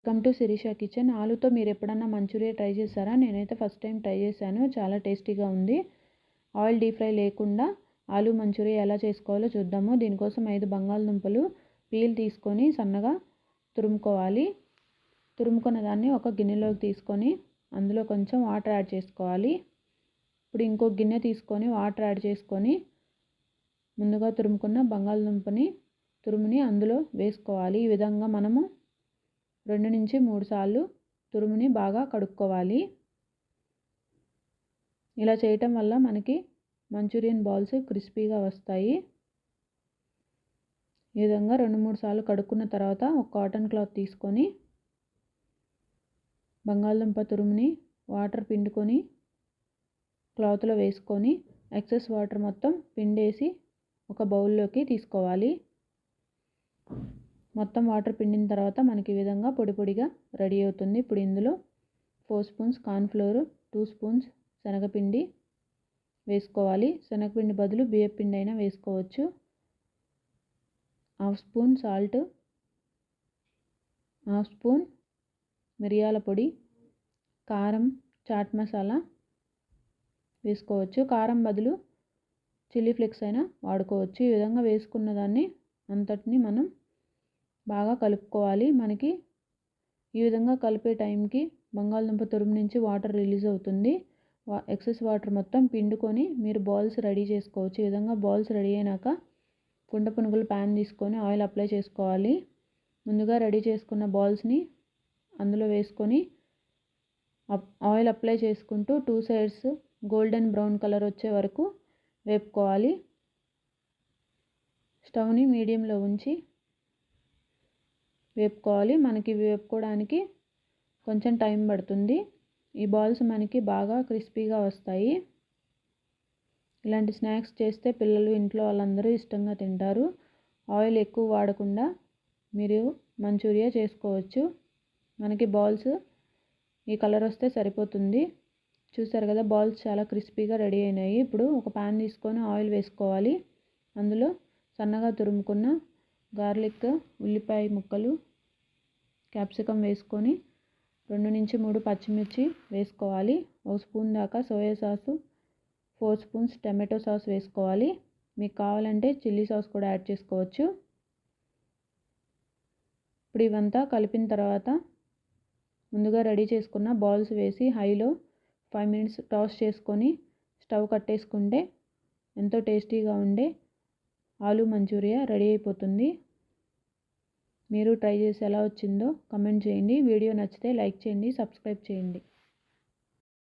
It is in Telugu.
Welcome to Sirisha kitchen. ఆలుతో మీరు ఎప్పుడన్నా మంచూరియా ట్రై చేశారా? నేనైతే ఫస్ట్ టైం ట్రై చేశాను. చాలా టేస్టీగా ఉంది. ఆయిల్ డీప్ ఫ్రై లేకుండా ఆలు మంచూరియా ఎలా చేసుకోవాలో చూద్దాము. దీనికోసం 5 బంగాళదుంపలు పీల్ తీసుకొని సన్నగా తురుముకోవాలి. తురుముకున్న దాన్ని ఒక గిన్నెలోకి తీసుకొని అందులో కొంచెం వాటర్ యాడ్ చేసుకోవాలి. ఇప్పుడు ఇంకో గిన్నె తీసుకొని వాటర్ యాడ్ చేసుకొని ముందుగా తురుముకున్న బంగాళదుంపని తురుముని అందులో వేసుకోవాలి. ఈ విధంగా మనము 2 నుంచి 3 సార్లు తురుముని బాగా కడుక్కోవాలి. ఇలా చేయటం వల్ల మనకి మంచూరియన్ బాల్స్ క్రిస్పీగా వస్తాయి. ఈ విధంగా 2-3 సార్లు కడుక్కున్న తర్వాత ఒక కాటన్ క్లాత్ తీసుకొని బంగాళదుంప తురుముని వాటర్ పిండుకొని క్లాత్లో వేసుకొని ఎక్సెస్ వాటర్ మొత్తం పిండేసి ఒక బౌల్లోకి తీసుకోవాలి. మొత్తం వాటర్ పిండిన తర్వాత మనకి ఈ విధంగా పొడి పొడిగా రెడీ అవుతుంది. ఇప్పుడు ఇందులో 4 స్పూన్స్ కార్న్ఫ్లోర్, 2 స్పూన్స్ శనగపిండి వేసుకోవాలి. శనగపిండి బదులు బియ్యపిండి అయినా వేసుకోవచ్చు. 1/2 స్పూన్ సాల్ట్, 1/2 స్పూన్ మిరియాల పొడి, కారం, చాట్ మసాలా వేసుకోవచ్చు. కారం బదులు చిల్లీ ఫ్లేక్స్ అయినా వాడుకోవచ్చు. ఈ విధంగా వేసుకున్న దాన్ని అంతటిని మనం బాగా కలుపుకోవాలి. మనకి ఈ విధంగా కలిపే టైంకి బంగాళదుంప తురుము నుంచి వాటర్ రిలీజ్ అవుతుంది. ఎక్సెస్ వాటర్ మొత్తం పిండుకొని మీరు బాల్స్ రెడీ చేసుకోవచ్చు. ఈ విధంగా బాల్స్ రెడీ అయినాక కుండ పునుగులు ప్యాన్ తీసుకొని ఆయిల్ అప్లై చేసుకోవాలి. ముందుగా రెడీ చేసుకున్న బాల్స్ని అందులో వేసుకొని ఆయిల్ అప్లై చేసుకుంటూ 2 సైడ్స్ గోల్డెన్ బ్రౌన్ కలర్ వచ్చే వరకు వేపుకోవాలి. స్టవ్ని మీడియంలో ఉంచి వేపుకోవాలి. మనకి వేపుకోవడానికి కొంచెం టైం పడుతుంది. ఈ బాల్స్ మనకి బాగా క్రిస్పీగా వస్తాయి. ఇలాంటి స్నాక్స్ చేస్తే పిల్లలు, ఇంట్లో వాళ్ళందరూ ఇష్టంగా తింటారు. ఆయిల్ ఎక్కువ వాడకుండా మీరు మంచూరియా చేసుకోవచ్చు. మనకి బాల్స్ ఈ కలర్ వస్తే సరిపోతుంది. చూసారు కదా, బాల్స్ చాలా క్రిస్పీగా రెడీ అయినాయి. ఇప్పుడు ఒక ప్యాన్ తీసుకొని ఆయిల్ వేసుకోవాలి. అందులో సన్నగా తురుముకున్న గార్లిక్, ఉల్లిపాయ ముక్కలు, క్యాప్సికమ్ వేసుకొని 2 నుంచి 3 పచ్చిమిర్చి వేసుకోవాలి. 1 స్పూన్ దాకా soya sauce, 4 spoons tomato sauce వేసుకోవాలి. మీకు కావాలంటే చిల్లీ సాస్ కూడా యాడ్ చేసుకోవచ్చు. ఇప్పుడు ఇవంతా కలిపిన తర్వాత ముందుగా రెడీ చేసుకున్న బాల్స్ వేసి హైలో 5 మినిట్స్ టాస్ చేసుకొని స్టవ్ కట్టేసుకుంటే ఎంతో టేస్టీగా ఉండే ఆలు మంచూరియా రెడీ అయిపోతుంది. మీరు ట్రై చేసి ఎలా వచ్చిందో కామెంట్ చేయండి. వీడియో నచ్చితే లైక్ చేయండి, సబ్స్క్రైబ్ చేయండి.